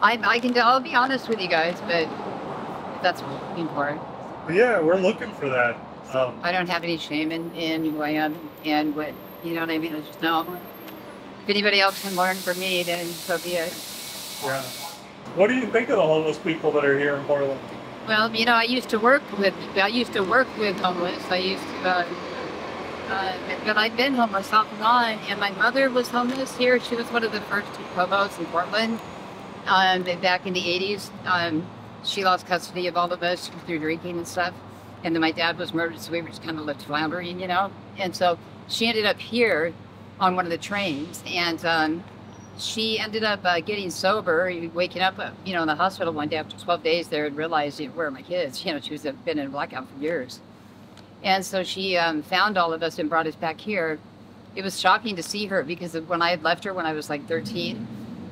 I'll be honest with you guys, but if that's what you're looking for. But yeah, we're looking for that. I don't have any shame in who I am and what, you know what I mean? I just know if anybody else can learn from me, then so be it. Yeah. What do you think of the homeless people that are here in Portland? Well, I used to work with homeless. But I've been homeless off and on, and my mother was homeless here. She was one of the first hobos in Portland back in the 80s. She lost custody of all of us through drinking and stuff. And then my dad was murdered, so we were just kind of left floundering. And so she ended up here on one of the trains, and she ended up getting sober, waking up, in the hospital one day after 12 days there and realized, where are my kids? She was been in a blackout for years. And so she found all of us and brought us back here. It was shocking to see her because when I had left her when I was like 13,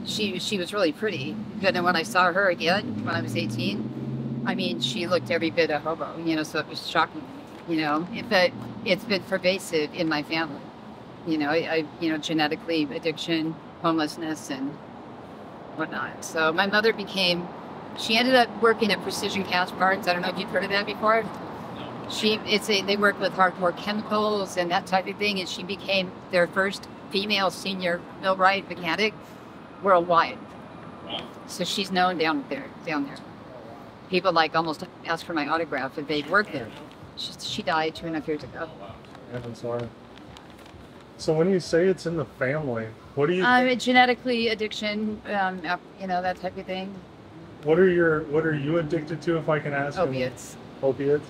she was really pretty. But then when I saw her again when I was 18, I mean, she looked every bit a hobo, so it was shocking, But it's been pervasive in my family, genetically, addiction, homelessness, and whatnot. So my mother she ended up working at Precision Cast Parts. I don't know if you've heard of that before. They work with hardcore chemicals and that type of thing, and she became their first female senior millwright mechanic worldwide. So she's known down there. People almost ask for my autograph if they've worked there. She died 2.5 years ago. Yeah, I'm sorry. So when you say it's in the family, what do you? Genetically addiction, that type of thing. What are you addicted to, if I can ask? Opiates. Opiates.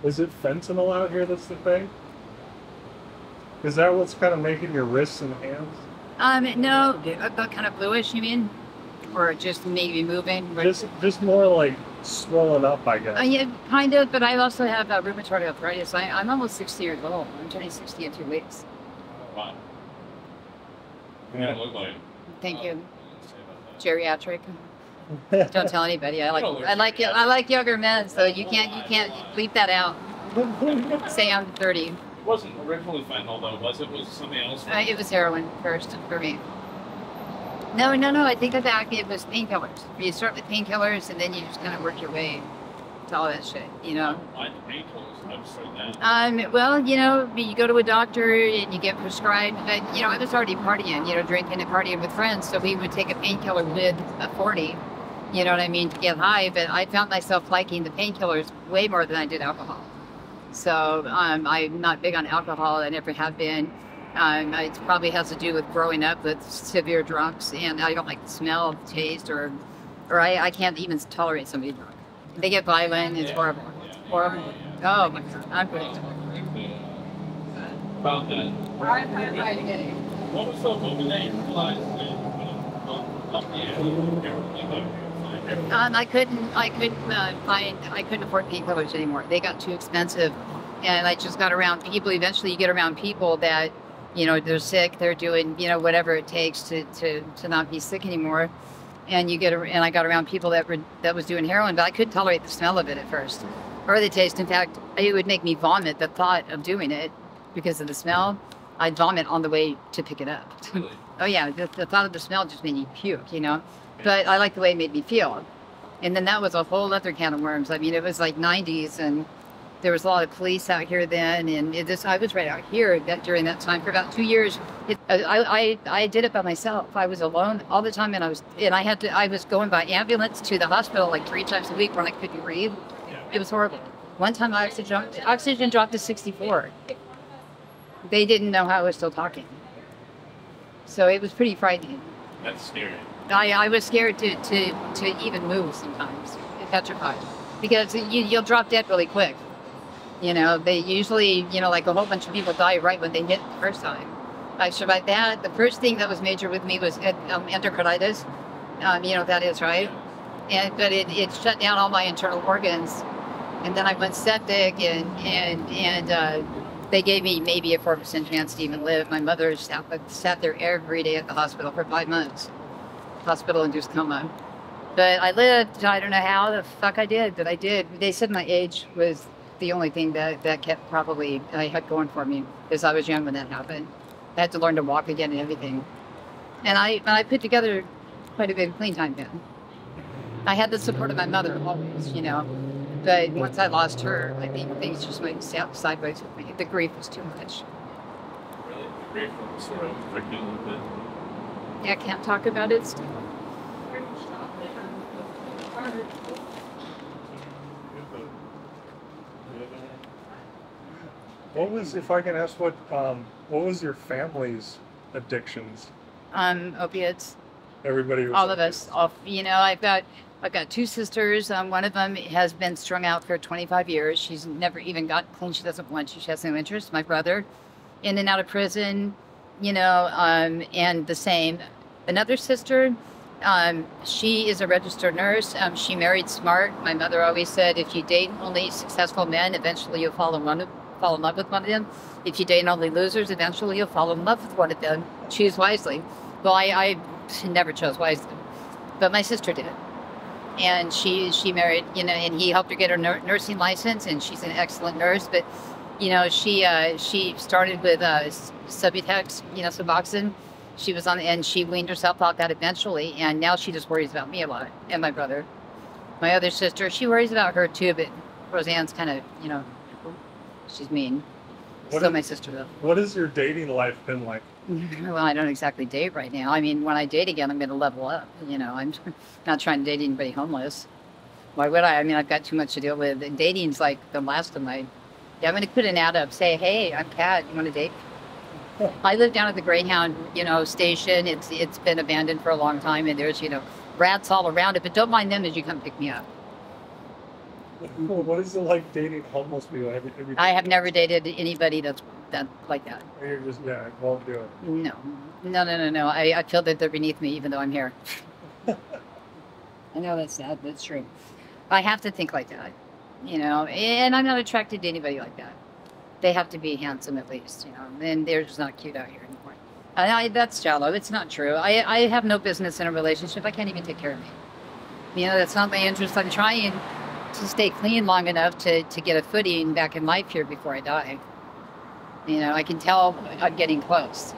Is it fentanyl out here that's the thing? Is that what's kind of making your wrists and hands? No, kind of bluish, you mean? Or just maybe moving? Just more like swollen up, I guess. Yeah, kind of, but I also have rheumatoid arthritis. I'm almost 60 years old. I'm turning 60 in 2 weeks. Wow. Yeah, look like. Thank you. Geriatric. Don't tell anybody. I like younger men, so you can't bleep that out. Say I'm 30. It wasn't originally fentanyl though, was it? Was it something else? It was heroin first for me. No. I think back it was painkillers. You start with painkillers and then you just kind of work your way to all that shit. Why the painkillers? I just heard that. Well, you go to a doctor and you get prescribed, but I was already partying, drinking and partying with friends, so we would take a painkiller with a 40. You know what I mean, to get high, but I found myself liking the painkillers way more than I did alcohol. So I'm not big on alcohol. I never have been. It probably has to do with growing up with severe drunks, and I don't like the smell, the taste, or I can't even tolerate somebody drunk. They get violent. It's horrible. It's horrible. Oh my God, I'm pretty. About that. What was the moment that you realized I couldn't afford painkillers anymore. They got too expensive, and I just got around people. Eventually, you get around people that, they're sick. They're doing, whatever it takes to not be sick anymore. And I got around people that was doing heroin, but I couldn't tolerate the smell of it at first, or the taste. In fact, it would make me vomit. The thought of doing it because of the smell, I'd vomit on the way to pick it up. Really? Oh yeah, the thought of the smell just made me puke, But I liked the way it made me feel. And then that was a whole other can of worms. I mean, it was like 90s, and there was a lot of police out here then, and I was right out here during that time for about 2 years. I did it by myself. I was alone all the time, and I was going by ambulance to the hospital like 3 times a week when I couldn't breathe. It was horrible. One time oxygen dropped to 64. They didn't know how I was still talking. So it was pretty frightening. That's scary. I was scared to even move sometimes, petrified, because you'll drop dead really quick. They usually, like a whole bunch of people die right when they hit the first time. I survived that. The first thing that was major with me was endocarditis. That is, right? But it shut down all my internal organs. And then I went septic, and they gave me maybe a 4% chance to even live. My mother sat there every day at the hospital for 5 months. Hospital-induced coma. But I lived. I don't know how the fuck I did, but I did. They said my age was the only thing that kept I had going for me, because I was young when that happened. I had to learn to walk again and everything. And I put together quite a bit of clean time then. I had the support of my mother always, you know. But once I lost her, I think things just went sideways with me. The grief was too much. Really? The grief was sort of affected a little bit. Yeah, I can't talk about it still. What was, if I can ask, what was your family's addictions? Opiates. Everybody was All of us. You know, I've got 2 sisters. One of them has been strung out for 25 years. She's never even got clean. She doesn't want to. She has no interest. My brother, in and out of prison, you know, and the same. Another sister, she is a registered nurse. She married smart. My mother always said, if you date only successful men, eventually you'll fall in love with one of them. If you date only losers, eventually you'll fall in love with one of them. Choose wisely. Well, I never chose wisely, but my sister did. And she married, you know, and he helped her get her nursing license, and she's an excellent nurse. But, you know, she started with Subutex, you know, Suboxone. She was on, and she weaned herself off that eventually, and now she just worries about me a lot, and my brother. My other sister, she worries about her too, but Roseanne's kind of, you know, she's mean. My sister though. What has your dating life been like? Well, I don't exactly date right now. I mean, when I date again, I'm going to level up. You know, I'm not trying to date anybody homeless. Why would I? I mean, I've got too much to deal with. And dating's like the last of my... Yeah, I'm going to put an ad up, say, hey, I'm Kat, you want to date? I live down at the Greyhound, you know, station. It's been abandoned for a long time, and there's, you know, rats all around it. But don't mind them as you come pick me up. What is it like dating homeless people? I have never dated anybody that's like that. You're just, yeah, won't do it. No. I feel that they're beneath me, even though I'm here. I know that's sad, but it's true. I have to think like that, you know, and I'm not attracted to anybody like that. They have to be handsome at least, you know, and they're just not cute out here anymore. That's shallow. It's not true. I have no business in a relationship. I can't even take care of me. You know, that's not my interest. I'm trying to stay clean long enough to get a footing back in life here before I die. You know, I can tell I'm getting close.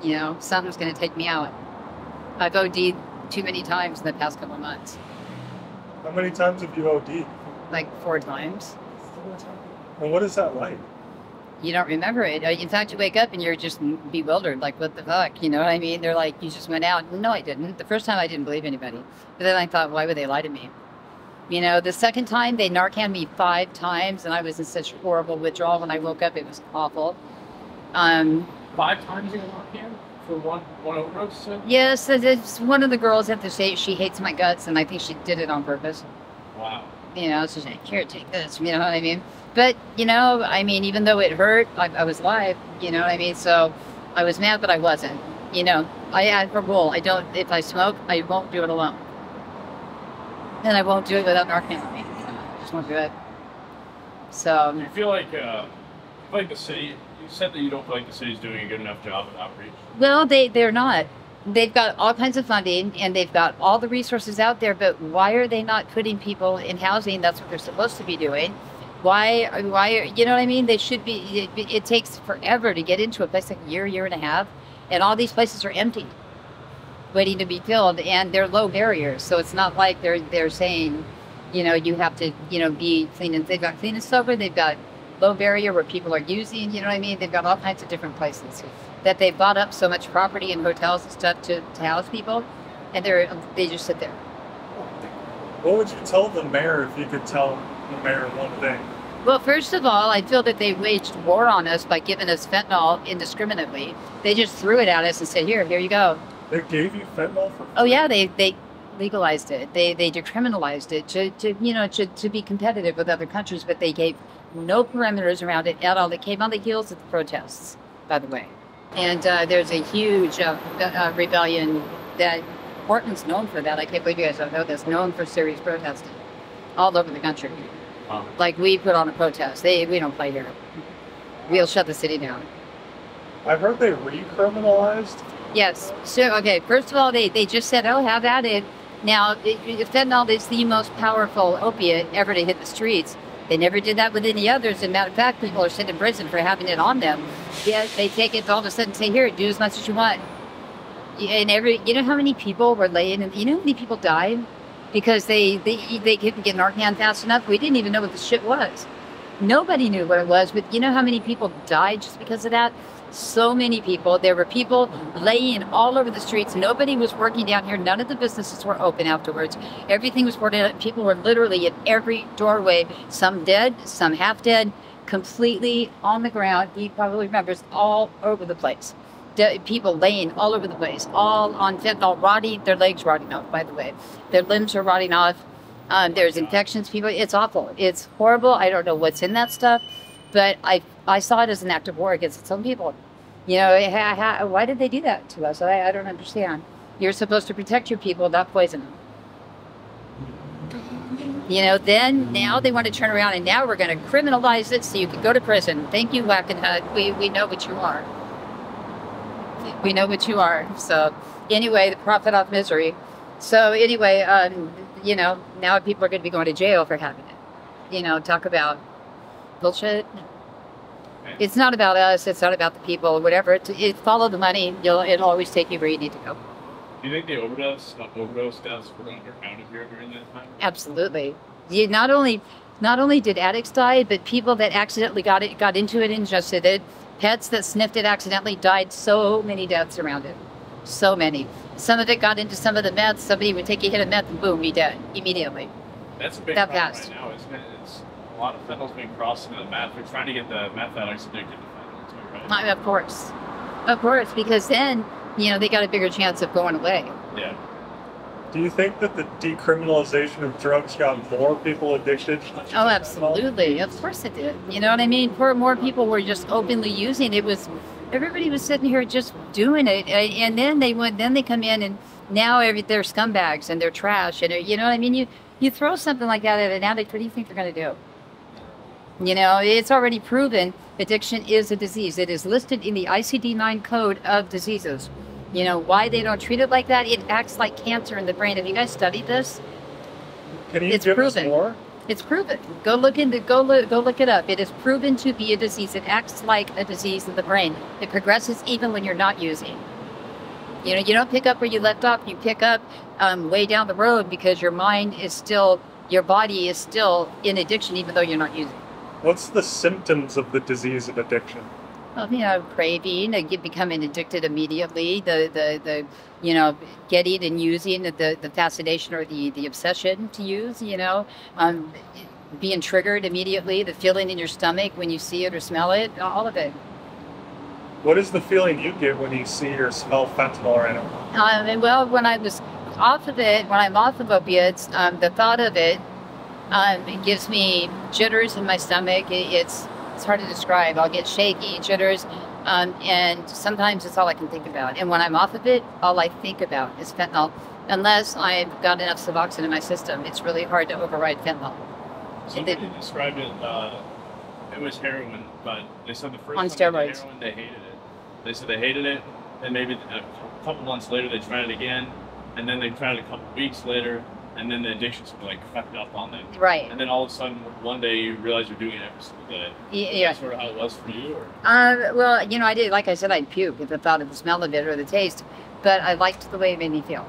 You know, something's going to take me out. I've OD'd too many times in the past couple of months. How many times have you OD'd? Like 4 times. And what is that like? You don't remember it. In fact, you wake up and you're just bewildered, like, what the fuck? You know what I mean? They're like, you just went out. No, I didn't. The first time I didn't believe anybody. But then I thought, why would they lie to me? You know, the second time they Narcaned me 5 times, and I was in such horrible withdrawal. When I woke up, it was awful. 5 times you Narcaned for one overdose? Yes, it's one of the girls at the state. She hates my guts, and I think she did it on purpose. Wow. You know, she's like, here, take this. You know what I mean? But, you know, I mean, even though it hurt, I was live. You know what I mean? So I was mad, but I wasn't. You know, I have a rule. If I smoke, I won't do it alone. And I won't do it without Narcan. I just won't do it. So. Do you feel like the city, you said that you don't feel like the city's doing a good enough job of outreach? Well, they're not. They've got all kinds of funding, and they've got all the resources out there, but why are they not putting people in housing? That's what they're supposed to be doing. Why are, you know what I mean? They should be, it takes forever to get into a place, like a year and a half, and all these places are empty, waiting to be filled, and they're low barriers. So it's not like they're saying, you know, you have to, you know, be clean. And they've got clean and sober. They've got low barrier where people are using. You know what I mean? They've got all kinds of different places that they've bought up so much property and hotels and stuff to house people, and they just sit there. What would you tell the mayor if you could tell the mayor one thing? Well, first of all, I feel that they waged war on us by giving us fentanyl indiscriminately. They just threw it at us and said, here you go. They gave you fentanyl for free? Oh yeah, they legalized it. They decriminalized it to be competitive with other countries, but they gave no parameters around it at all. They came on the heels of the protests, by the way. And there's a huge rebellion that Portland's known for that. I can't believe you guys don't know this. Known for serious protesting all over the country. Wow. Like, we put on a protest. We don't play here. We'll shut the city down. I've heard they recriminalized. Yes. So, okay, first of all, they just said, oh, have at it. Now, fentanyl is the most powerful opiate ever to hit the streets. They never did that with any others. As a matter of fact, people are sent in prison for having it on them. Yet they take it all of a sudden and say, here, do as much as you want. And you know how many people were laying, and you know how many people died because they couldn't get Narcan fast enough. We didn't even know what the shit was. Nobody knew what it was, but you know how many people died just because of that? So many people. There were people laying all over the streets. Nobody was working down here. None of the businesses were open afterwards. Everything was boarded up. People were literally at every doorway, some dead, some half dead, completely on the ground. He probably remembers, all over the place. People laying all over the place, all on fentanyl, rotting, their legs rotting off, by the way. Their limbs are rotting off. There's infections, people. It's awful. It's horrible. I don't know what's in that stuff, but I saw it as an act of war against some people. You know, why did they do that to us? I don't understand. You're supposed to protect your people, not poison them. You know, now they want to turn around and now we're going to criminalize it so you can go to prison. Thank you, Whack and Hut. We know what you are. We know what you are. So anyway, the profit off misery. So anyway, you know, now people are going to be going to jail for having it. You know, talk about bullshit. It's not about us. It's not about the people. Whatever. Follow the money. It'll always take you where you need to go. Do you think the overdose deaths were undercounted here during that time? Absolutely. Not only did addicts die, but people that accidentally got into it, ingested it, pets that sniffed it accidentally died. So many deaths around it. So many. Some of it got into some of the meth. Somebody would take a hit of meth and boom, he dead immediately. That's a big problem right now, isn't it? It's a lot of fentanyl's being crossed into the meth. They're trying to get the meth addicts addicted to fentanyl too, right? Of course, because then, you know, they got a bigger chance of going away. Yeah. Do you think that the decriminalization of drugs got more people addicted? Oh, absolutely. Of course it did. You know what I mean? More people were just openly using it. Everybody was sitting here just doing it, and then they come in, and now they're scumbags and they're trash, and you know what I mean. You throw something like that at an addict, what do you think they're going to do? You know, it's already proven addiction is a disease. It is listed in the ICD-9 code of diseases. You know why they don't treat it like that? It acts like cancer in the brain. Have you guys studied this? Can you give us more? It's proven. Go look it up. It is proven to be a disease. It acts like a disease of the brain. It progresses even when you're not using. You know, you don't pick up where you left off. You pick up way down the road because your body is still in addiction even though you're not using. What's the symptoms of the disease of addiction? Well, you know, craving, becoming addicted immediately, the you know, getting and using the fascination or the obsession to use, you know, being triggered immediately, the feeling in your stomach when you see it or smell it, all of it. What is the feeling you get when you see or smell fentanyl right now? Well, when I was off of it, when I'm off of opiates, the thought of it gives me jitters in my stomach. It's hard to describe. I'll get shaky, jitters, and sometimes it's all I can think about. And when I'm off of it, all I think about is fentanyl. Unless I've got enough Suboxone in my system, it's really hard to override fentanyl. Somebody described it, it was heroin, but they said the first on time they steroids. did heroin, they hated it. They said they hated it, and maybe a couple months later they tried it again, and then they tried it a couple weeks later, and then the addictions were like crept up on them. Right. And then all of a sudden, one day you realize you're doing it every single day. Yeah. That's sort of how it was for you, or? Well, you know, I did, like I said, I'd puke at the thought of the smell of it or the taste, but I liked the way it made me feel.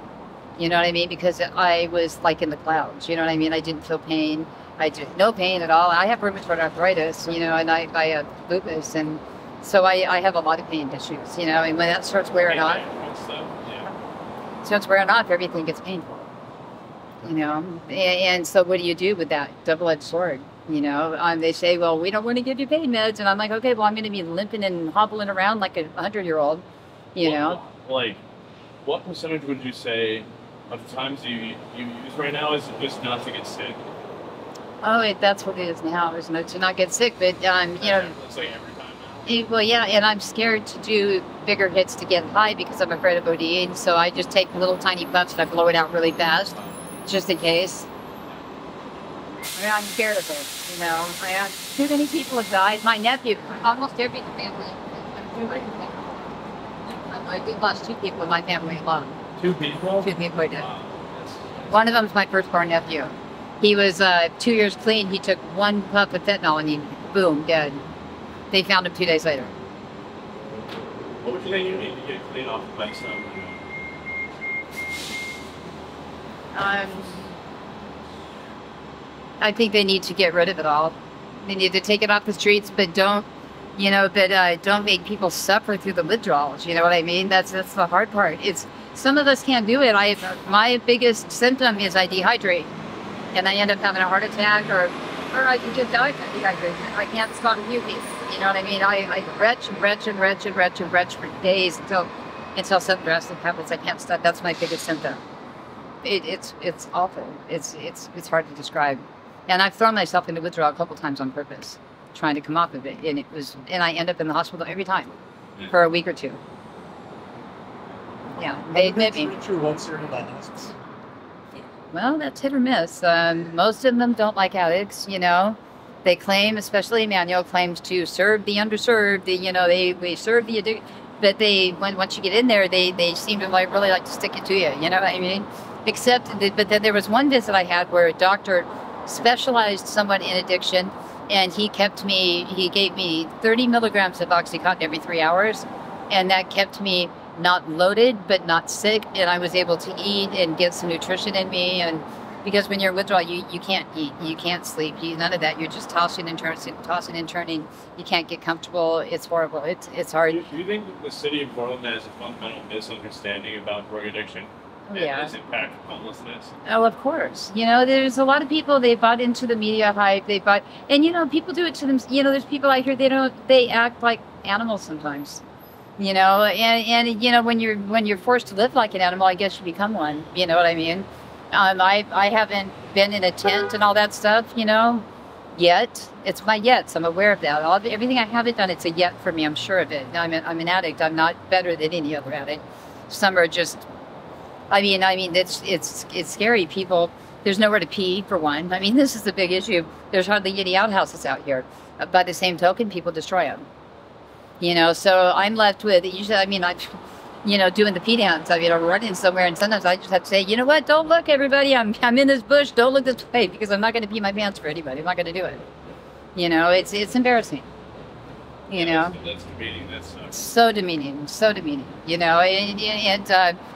You know what I mean? Because I was like in the clouds, you know what I mean? I didn't feel pain. I did no pain at all. I have rheumatoid arthritis, you know, and I have lupus, and so I have a lot of pain issues, you know, and when that starts wearing off, everything gets painful. You know, and so what do you do with that double-edged sword? You know, they say, well, we don't want to give you pain meds, and I'm like, okay, well, I'm going to be limping and hobbling around like a 100-year-old. You know, like, what percentage would you say of the times you use right now is just not to get sick? Oh, that's what it is now, is to not get sick. But you know, it's like every time now. Well, yeah, and I'm scared to do bigger hits to get high because I'm afraid of ODing. So I just take little tiny puffs and I blow it out really fast, just in case. I'm scared of it, you know. Too many people have died. My nephew, almost every family. I did lost 2 people in my family alone. 2 people? 2 people I did. One of them's my firstborn nephew. He was 2 years clean. He took 1 puff of fentanyl and he, boom, dead. They found him 2 days later. What would you think you need to get clean off the stuff? Um, I think they need to get rid of it all. They need to take it off the streets, but don't make people suffer through the withdrawals. You know what I mean? That's the hard part. It's some of us can't do it. My biggest symptom is I dehydrate, and I end up having a heart attack, or I can just die from dehydration. I can't stop puking. You know what I mean? I retch for days until something drastic happens. I can't stop. That's my biggest symptom. It's awful. It's hard to describe. And I've thrown myself into withdrawal a couple times on purpose, trying to come off of it, and I end up in the hospital every time for a week or two. Yeah, they admit me. Once you're in the hospital. Well, that's hit or miss. Most of them don't like addicts. You know, they claim, especially Emmanuel claims to serve the underserved. They serve the addict, but once you get in there, they seem to really like to stick it to you. You know what I mean? But then there was one visit I had where a doctor specialized somewhat in addiction, and he gave me 30 milligrams of Oxycontin every 3 hours, and that kept me not loaded but not sick, and I was able to eat and get some nutrition in me. And because when you're in withdrawal, you can't eat, you can't sleep, none of that. You're just tossing and turning. You can't get comfortable. It's horrible. It's hard. Do you think that the city of Portland has a fundamental misunderstanding about drug addiction? Yeah. Its impact on homelessness? Oh, of course. There's a lot of people, they bought into the media hype. And people do it to them. There's people out here, they act like animals sometimes. And when you're forced to live like an animal, I guess you become one. You know what I mean? I haven't been in a tent and all that stuff, yet. It's my yets. I'm aware of that. Everything I haven't done, it's a yet for me. I'm sure of it. I'm an addict. I'm not better than any other addict. Some are just, it's scary. People, there's nowhere to pee, for one. This is the big issue. There's hardly any outhouses out here. By the same token, people destroy them. So I'm left with, usually, I'm, doing the pee dance. I'm running somewhere, and sometimes I just have to say, you know what, don't look, everybody. I'm in this bush. Don't look this way, because I'm not going to pee my pants for anybody. I'm not going to do it. It's embarrassing. That's demeaning. That's so demeaning.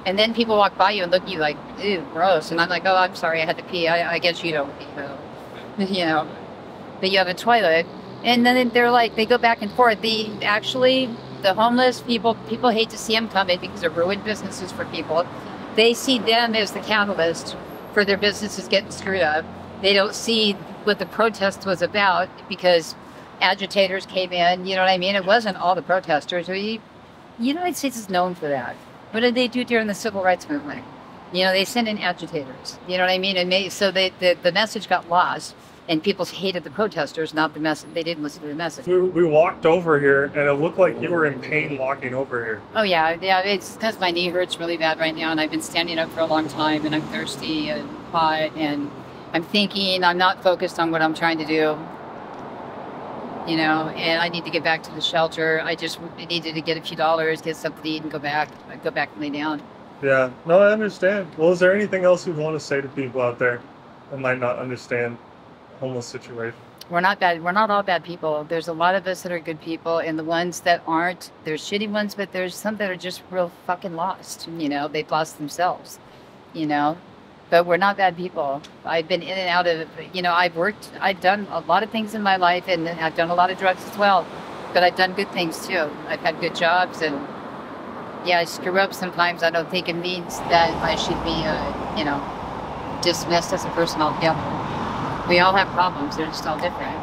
And then people walk by you and look at you like, ew, gross. And I'm like, oh, I'm sorry, I had to pee. I guess you don't pee, though. But you have a toilet. And then they're like, they go back and forth. The homeless people hate to see them come in because they're ruined businesses for people. They see them as the catalyst for their businesses getting screwed up. They don't see what the protest was about, because agitators came in. You know what I mean? It wasn't all the protesters. The United States is known for that. What did they do during the civil rights movement? They sent in agitators. You know what I mean? And so the message got lost. And people hated the protesters, not the message. They didn't listen to the message. We walked over here, and it looked like you were in pain walking over here. Oh, yeah. It's because my knee hurts really bad right now, and I've been standing up for a long time, and I'm thirsty and hot, and I'm thinking, I'm not focused on what I'm trying to do. And I need to get back to the shelter. I needed to get a few dollars, get something to eat, and go back and lay down. Yeah. No, I understand. Well, is there anything else you want to say to people out there that might not understand homeless situation? We're not bad. We're not all bad people. There's a lot of us that are good people, and the ones that aren't, there's shitty ones, but there's some that are just real fucking lost. They've lost themselves. But we're not bad people. I've been in and out of, I've done a lot of things in my life, and I've done a lot of drugs as well. But I've done good things too. I've had good jobs, and yeah, I screw up sometimes. I don't think it means that I should be, dismissed as a person altogether. We all have problems. They're just all different.